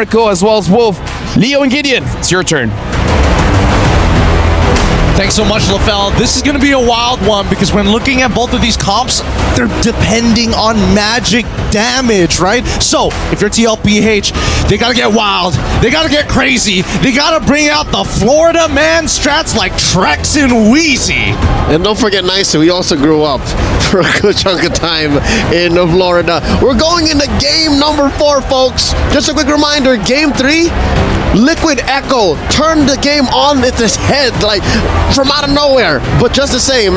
Marco as well as Wolf. Leo and Gideon, it's your turn. Thanks so much, LaFell. This is going to be a wild one because when looking at both of these comps, they're depending on magic damage, right? So, if you're TLPH, they got to get wild. They got to get crazy. They got to bring out the Florida man strats like Trex and Wheezy. And don't forget Nice, we also grew up for a good chunk of time in Florida. We're going into game number 4, folks. Just a quick reminder, game 3, Liquid Echo turned the game on its head, like from out of nowhere. But just the same,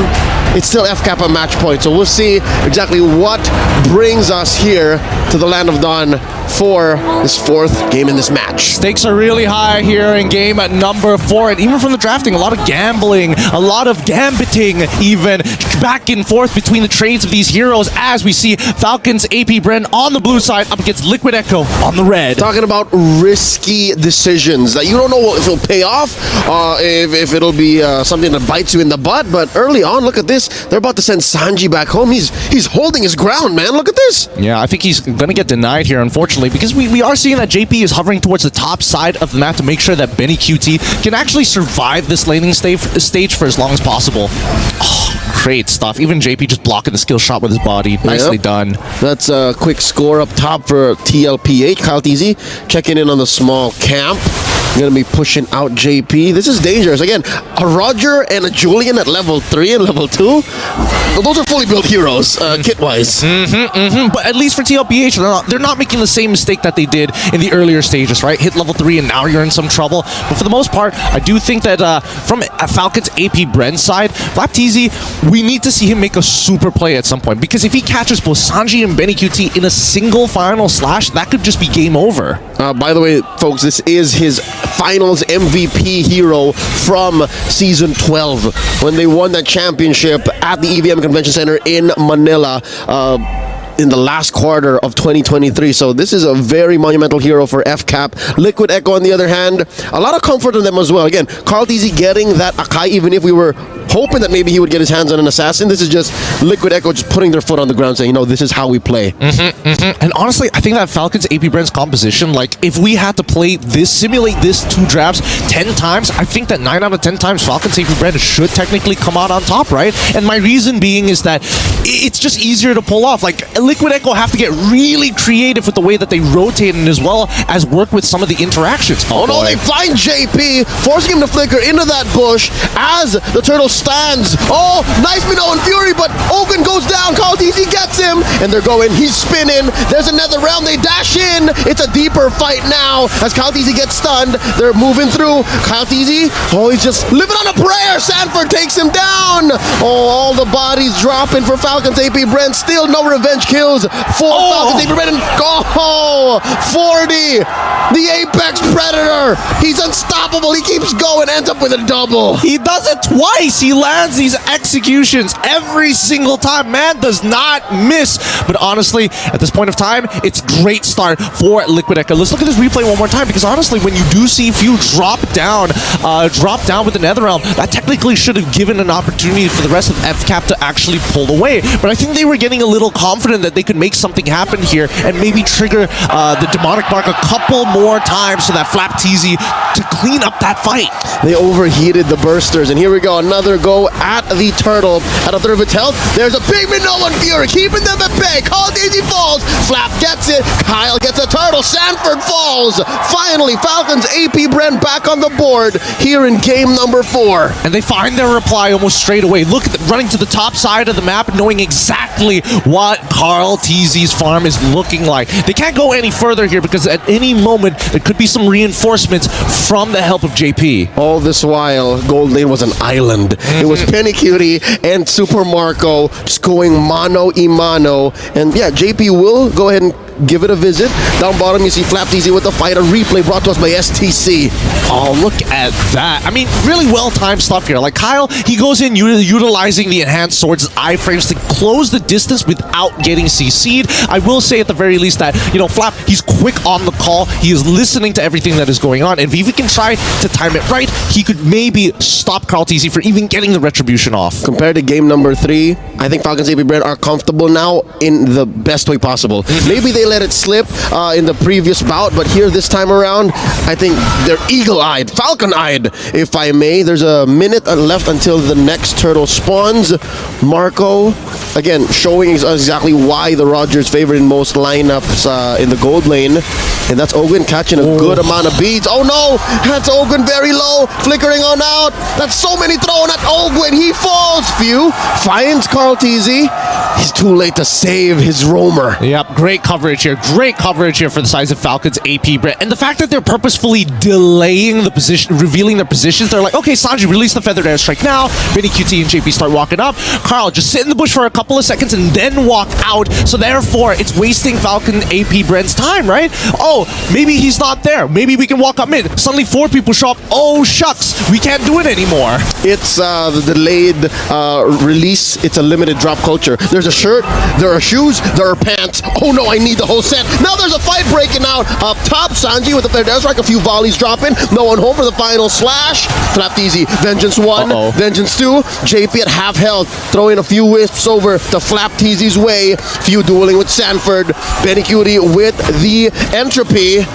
it's still Fcap a match point. So we'll see exactly what brings us here to the Land of Dawn for this 4th game in this match. Stakes are really high here in game at number 4, and even from the drafting, a lot of gambling, a lot of gambiting, even back and forth between the trades of these heroes as we see Falcon's AP Bren on the blue side up against Liquid Echo on the red. Talking about risky decisions that you don't know if it'll pay off, if it'll be something that bites you in the butt, but early on, look at this. They're about to send Sanji back home. He's holding his ground, man. Look at this. Yeah, I think he's going to get denied here, unfortunately, because we are seeing that JP is hovering towards the top side of the map to make sure that Benny QT can actually survive this laning stage for as long as possible. Oh, great stuff. Even JP just blocking the skill shot with his body. Nicely done. That's a quick score up top for TLPH. Kyle TZ checking in on the small camp. Going to be pushing out JP. This is dangerous. Again, a Roger and a Julian at level 3 and level 2. Those are fully built heroes, kit-wise. But at least for TLPH, they're not making the same mistake that they did in the earlier stages, right? Hit level 3 and now you're in some trouble. But for the most part, I do think that from Falcon's AP Bren side, Fcap TZ, we need to see him make a super play at some point. Because if he catches both Sanji and Benny QT in a single final slash, that could just be game over. By the way, folks, this is his Finals MVP hero from Season 12 when they won that championship at the EVM Convention Center in Manila in the last quarter of 2023. So this is a very monumental hero for Fcap. Liquid Echo, on the other hand, a lot of comfort in them as well. Again, Carl TZ getting that Akai, even if we were hoping that maybe he would get his hands on an assassin. This is just Liquid Echo just putting their foot on the ground saying, you know, this is how we play. And honestly, I think that Falcon's AP Bren's composition, like, if we had to play this, simulate this 2 drafts 10 times, I think that 9 out of 10 times Falcon's AP Bren should technically come out on top, right? And my reason being is that it's just easier to pull off. Like, Liquid Echo have to get really creative with the way that they rotate and as well as work with some of the interactions. Oh no, they find JP, forcing him to flicker into that bush as the turtle stands. Oh, nice Minnow and Fury, but Ogun goes down. Carl TZ gets him, and they're going. He's spinning. There's another round. They dash in. It's a deeper fight now as Kyle TZ gets stunned. They're moving through. Kyle TZ, oh, he's just living on a prayer. Sanford takes him down. Oh, all the bodies dropping for Falcon's AP Bren. Still no revenge kills for Falcon's AP Bren. Oh, 40. The Apex Predator. He's unstoppable. He keeps going. Ends up with a double. He does it twice. He lands these executions every single time. Man does not miss. But honestly, at this point of time, it's a great start for Liquid Echo. Let's look at this replay one more time, because honestly, when you do see Few drop down with the Netherrealm, that technically should have given an opportunity for the rest of Fcap to actually pull away. But I think they were getting a little confident that they could make something happen here and maybe trigger the Demonic Mark a couple more times so that Fcap TZ to clean up that fight. They overheated the bursters, and here we go. Another go at the turtle at a third of its health. There's a big Minnow and Fury keeping them at bay. Carl TZ falls. Fcap gets it. Kyle gets a turtle. Sanford falls. Finally, Falcon's AP Bren back on the board here in game number 4. And they find their reply almost straight away. Look at them running to the top side of the map, knowing exactly what Carl TZ's farm is looking like. They can't go any further here because at any moment there could be some reinforcements from the help of JP. All this while, Gold Lane was an island. It was Penny Cutie and Super Marco just going mano-a-mano. And yeah, JP will go ahead and give it a visit. Down bottom, you see Fcap TZ with the fight. A replay brought to us by STC. Oh, look at that. I mean, really well-timed stuff here. Like, Kyle, he goes in utilizing the enhanced swords iframes to close the distance without getting CC'd. I will say at the very least that, you know, Fcap, he's quick on the call. He is listening to everything that is going on. And if he can try to time it right, he could maybe stop Carl TZ for even getting the retribution off. Compared to game number 3, I think Falcons AP Bren are comfortable now in the best way possible. Maybe they let it slip in the previous bout, but here this time around, I think they're eagle-eyed, falcon-eyed, if I may. There's a minute left until the next turtle spawns. Marco, again, showing exactly why the Rogers favorite in most lineups in the gold lane. And that's Ogun catching a good amount of beads. Oh no, that's Ogun very low, flickering on out. That's so many thrown at Ogun. He falls. Few finds Carl TZ. He's too late to save his roamer. Yep, great coverage here. Great coverage here for the size of Falcons AP Bren. And the fact that they're purposefully delaying the position, revealing their positions. They're like, okay, Sanji, release the feathered airstrike now. Benny QT and JP start walking up. Carl, just sit in the bush for a couple of seconds and then walk out. So therefore, it's wasting Falcon AP Bren's time, right? Oh, maybe he's not there. Maybe we can walk up mid. Suddenly 4 people show up. Oh, shucks. We can't do it anymore. It's the delayed release. It's a limited drop culture. There's a shirt, there are shoes, there are pants. Oh no, I need the whole set. Now there's a fight breaking out up top. Sanji with the fair strike, a few volleys dropping. No one home for the final slash. Flapped easy. Vengeance 1, Vengeance 2. JP at half health, throwing a few wisps over to Flap TZ's way. Few dueling with Sanford. Benny Cutie with the entropy.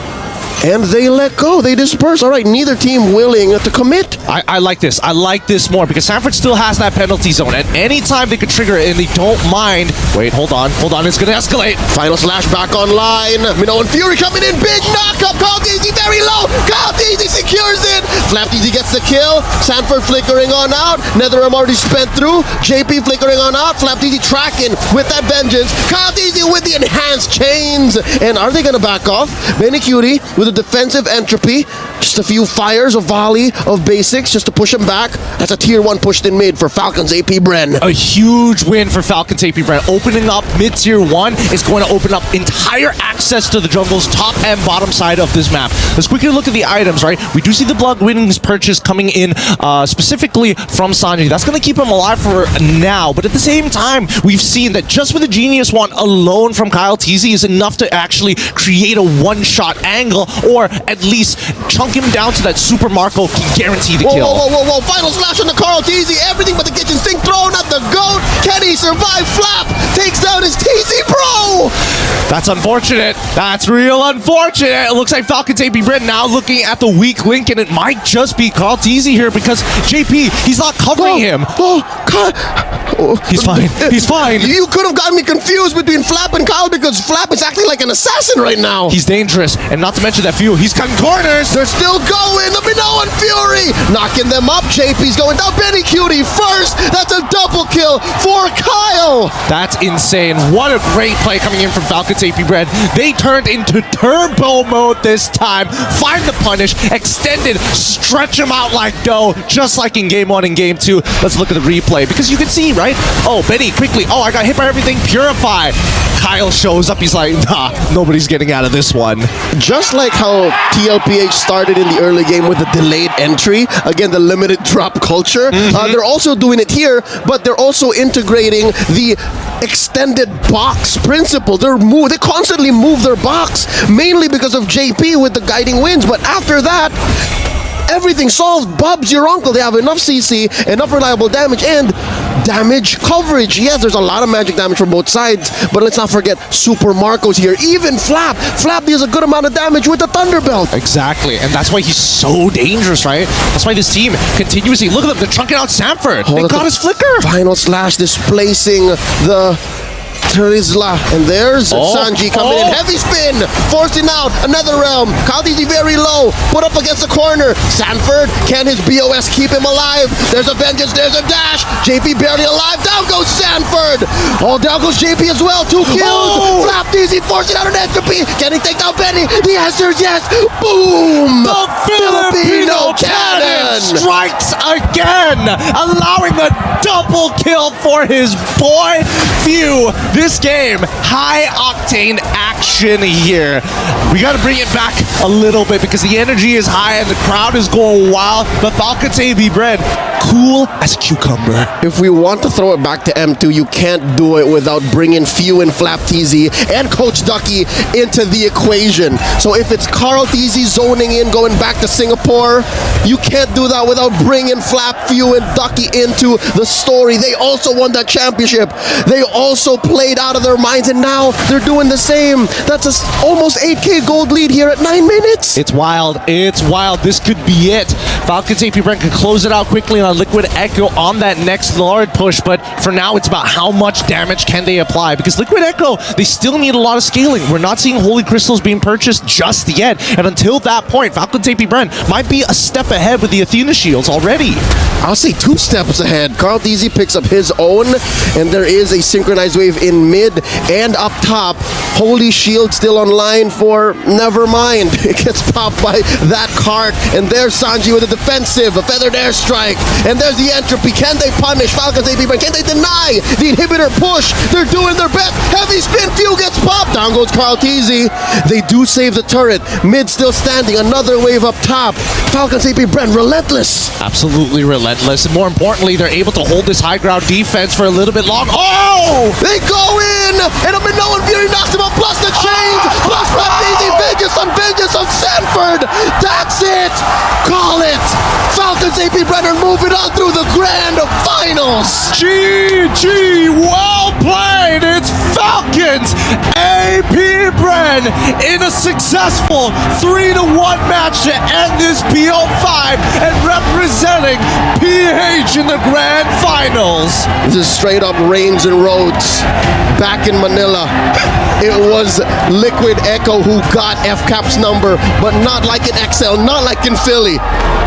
And they let go. They disperse. All right, neither team willing to commit. I like this. I like this more because Sanford still has that penalty zone. At any time they could trigger it and they don't mind. Wait, hold on. Hold on. It's going to escalate. Final slash back online. Minnow and Fury coming in. Big knockup. Carl TZ very low. Carl TZ secures it. Flap TZ gets the kill. Sanford flickering on out. Netherrealm already spent through. JP flickering on out. Flap TZ tracking with that vengeance. Carl TZ with the enhanced chains. And are they going to back off? Benny Cutie with a defensive entropy. Just a few fires, a volley of basics just to push him back. That's a tier 1 pushed in mid for Falcons AP Bren. A huge win for Falcons AP Bren. Opening up mid tier 1 is going to open up entire access to the jungle's top and bottom side of this map. Let's quickly look at the items, right? We do see the Blood Winnings purchase coming in specifically from Sanji. That's going to keep him alive for now. But at the same time, we've seen that just with the Genius Wand alone from Kyle TZ is enough to actually create a one-shot angle or at least chunk him down to that Super Marco can guarantee the kill. Whoa. Final slash on the Carl TZ. Everything but the kitchen sink thrown at the GOAT. Can he survive? Flap takes down his TZ Pro. That's unfortunate. That's real unfortunate. It looks like Falcons AP Bren now looking at the weak link, and it might just be Carl TZ here because JP, he's not covering him. He's fine. He's fine. You could have gotten me confused between Flap and Kyle because Flap is acting like an assassin right now. He's dangerous, and not to mention that Few, he's cutting corners. They're still going. The Minnow and Fury knocking them up. JP's going down. Benny Cutie first. That's a double kill for Kyle. That's insane. What a great play coming in from Falcons AP Bren. They turned into turbo mode this time. Find the punish, extended, stretch him out like dough, just like in game 1 and game 2. Let's look at the replay because you can see, right? Oh, Benny quickly. Oh, I got hit by everything. Purify. Kyle shows up. He's like, nah, nobody's getting out of this one. Just like how TLPH started in the early game with a delayed entry, again, the limited drop culture, they're also doing it here, but they're also integrating the extended box principle. They constantly move their box, mainly because of JP with the guiding winds, but after that, everything solved. Bub's your uncle. They have enough CC, enough reliable damage, and damage coverage. Yes, there's a lot of magic damage from both sides, but let's not forget Super Marco's here. Even Flap deals a good amount of damage with the Thunderbelt. Exactly, and that's why he's so dangerous, right? That's why this team continuously, look at them, they're chunking out Sanford. They got his flicker. Final slash displacing the Terizla, and there's Sanji coming in. Heavy spin, forcing out another realm. Kyle TZ very low, put up against the corner. Sanford, can his BOS keep him alive? There's a vengeance, there's a dash. JP barely alive, down goes Sanford. Oh, down goes JP as well, 2 kills. Flap TZ forcing out an entropy. Can he take down Benny? The answer is yes. Boom! The Filipino cannon strikes again, allowing a double kill for his boy Few. This game, high octane action here. We got to bring it back a little bit because the energy is high and the crowd is going wild. But Falcons AP Bren cool as a cucumber. If we want to throw it back to M2, you can't do it without bringing Few and Flap TZ and Coach Ducky into the equation. So if it's Carl TZ zoning in, going back to Singapore, you can't do that without bringing Flap, Few, and Ducky into the story. They also won that championship. They also played out of their minds, and now they're doing the same. That's almost 8K gold lead here at 9 minutes. It's wild. It's wild. This could be it. Falcons AP Bren could close it out quickly on Liquid Echo on that next Lord push, but for now it's about how much damage can they apply, because Liquid Echo, they still need a lot of scaling. We're not seeing Holy Crystals being purchased just yet, and until that point, Falcons AP Bren might be a step ahead with the Athena shields already. I'll say 2 steps ahead. Carl TZ picks up his own, and there is a synchronized wave in mid and up top. Holy Shield still online for Nevermind. It gets popped by that cart, and there's Sanji with a defensive, a feathered airstrike, and there's the entropy. Can they punish Falcons AP Bren? Can they deny the inhibitor push? They're doing their best. Heavy spin, Few gets popped. Down goes Carl TZ. They do save the turret. Mid still standing. Another wave up top. Falcons AP Bren relentless. Absolutely relentless, and more importantly, they're able to hold this high ground defense for a little bit long. Oh! They go in, and a Minoan Fury knocks him up, plus the change, plus Flap TZ, vengeance on Sanford. That's it. Call it. Falcons AP Bren are moving on through the grand finals. GG, well played. It's Falcons AP Bren in a successful 3-1 match to end this BO5 and representing PH in the grand finals. This is straight up Reigns and Rhodes back in Manila. It was Liquid Echo who got Fcap's number, but not like in XL, not like in Philly.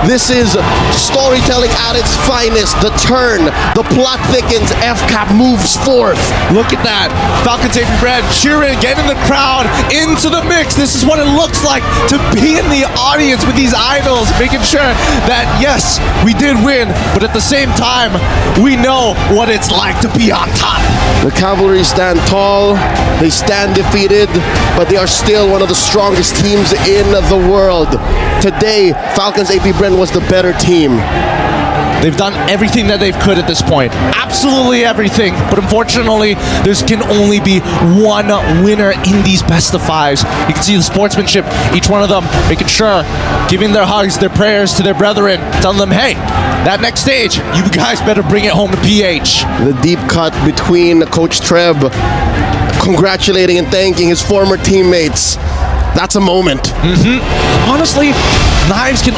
This is storytelling at its finest. The turn, the plot thickens, Fcap moves forth. Look at that. Falcons AP Bren cheering, getting the crowd into the mix. This is what it looks like to be in the audience with these idols, making sure that, yes, we did win, but at the same time, we know what it's like to be on top. The Cavalry stand tall, they stand defeated, but they are still one of the strongest teams in the world. Today, Falcons AP Bren was the better team. They've done everything that they could at this point. Absolutely everything. But unfortunately, there can only be one winner in these best of fives. You can see the sportsmanship, each one of them making sure, giving their hugs, their prayers to their brethren, telling them, hey, that next stage, you guys better bring it home to PH. The deep cut between Coach Treb, congratulating and thanking his former teammates. That's a moment. Honestly, knives can